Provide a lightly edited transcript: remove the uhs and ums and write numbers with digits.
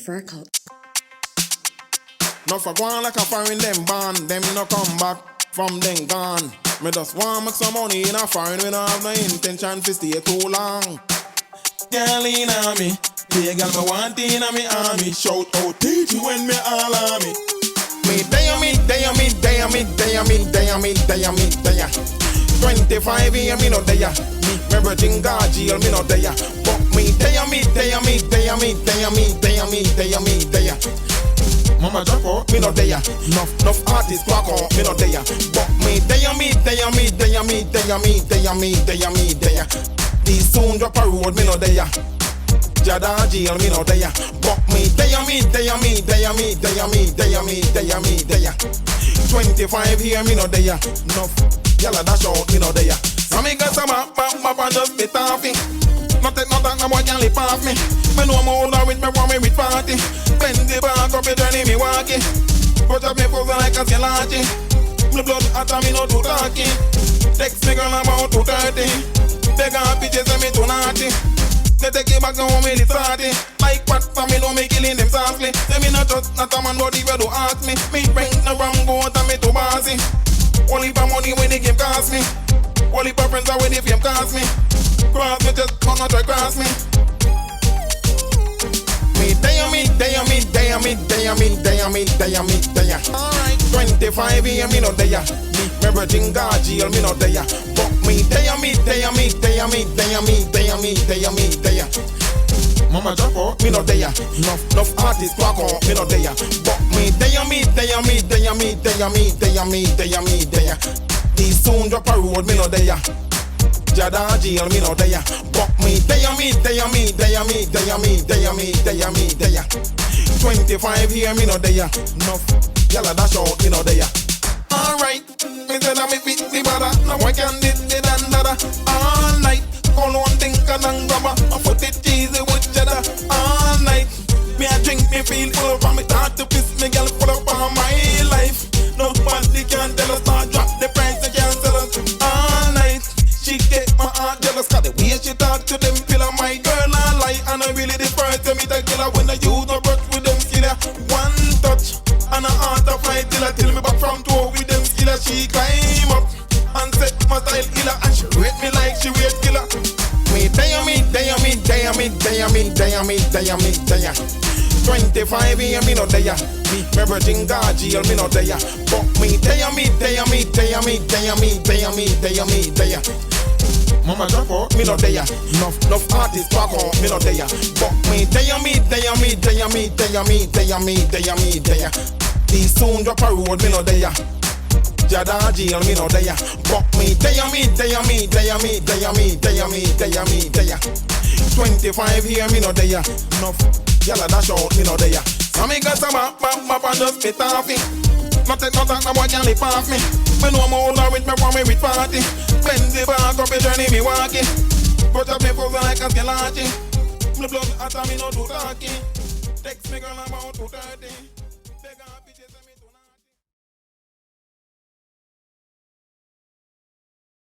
Fur Cult. No for go on like a foreign them band, them no come back from them gone. Me just want make some money in a foreign, we don't have no intention to stay too long. Girl in on me, play girl me want in on me army. Shout out teach you when me all on me. Me day on me, day on me, day on me, day on me, day on me, day on me, day on. 25 years me no day ya. Me everything God jail me no day ya. But me day on me, day on me, day on me, day on me, day on me, day on me, day ya. Mama drop out, me no day ya. Enough artists walk out, me no day ya. But me day on me, day on me, day on me, day on me, day on me, day on me, day ya. These soon drop a road, me no day ya. Jada jail, me no day ya. But me day on me, day on me, day on me, day on me, day on me, day on me, day ya. 25 here, me no day ya. Enough y'all dash out, me no day ya. So me got some up and just be toughy. Not take no talk, no boy can lip off me. Me know I'm older with me, want me with party. Bend the back up, me journey, me walking. Put up me pose like a skeleton. Me blood hot and me no too talky. Text me girl about 2:30. They got bitches and me too naughty. They take it back home, me the party. Like what for me know me killing them softly. Say me not trust, not a man body where do ask me. Me bring the rum go out and me too bossy. Only for money when the game cost me. Only for friends are when the fame cost me. Cross me just come not try cross me. Me day on me, day on me, day on me, day on me, day on me, day on me, day on. Alright, 25 years me no day ya. Me everything God jail me no day ya. But me day on me, day on me, day on me, day on me, day on me, day on me, day on. Mama drop out, me no day ya. Enough artists walk out, me no day ya. But me day on me, day on me, day on me, day on me, day on me, day on me, day on. These soon drop a road, me no day ya. Jada jail, me no day ya. But me day on me, day on me, day on me, day on me, day on me, day on me, day on. 25 here, me no day ya. Enough y'all dash out, me no day ya. Alright, me say that me fit the bada. Now I can did the dandada all night. Call on think and grabber. I put it cheesy with cheddar all night. Me a drink, me feel full from me start to piss. Me girl full up on my life. Nobody can tell us not drop the price. They can't sell us all night. She get my heart jealous, cause the way she talk to them pillar. My girl I lie, and I really the first to meet a killer. When I use no brush with them skiller. One touch, and a heart of fight till I tell me back from two with them skiller. She climb up and set my style killer, and she rate me like she rate killer. Me day on me, day on me, day on me, day on me, day on me, day on me, day on. 25 years me no day ya. Me everything God jail me no day ya. But me day on me, day on me, day on me, day on me, day on me, day on me, day on. Mama drop out, me no day ya. Enough artists walk out, me no day ya. But me day on me, day on me, day on me, day on me, day on me, day on me, day on. These soon drop a road, me no day ya. Jada jail, me no day ya. But me day on me, day on me, day on me, day on me, day on me, day on me, day on. 25 here, me no day ya. Enough y'all dash out, me no day ya. So me got some up and just be toughy. Not take no talk, no boy can lip off me. Me know I'm older with me, want me with party. Bend the back up, me journey, me walking. Put up me pose like a skeleton. Me blood hot and me no do talking. Text me girl about 2:30.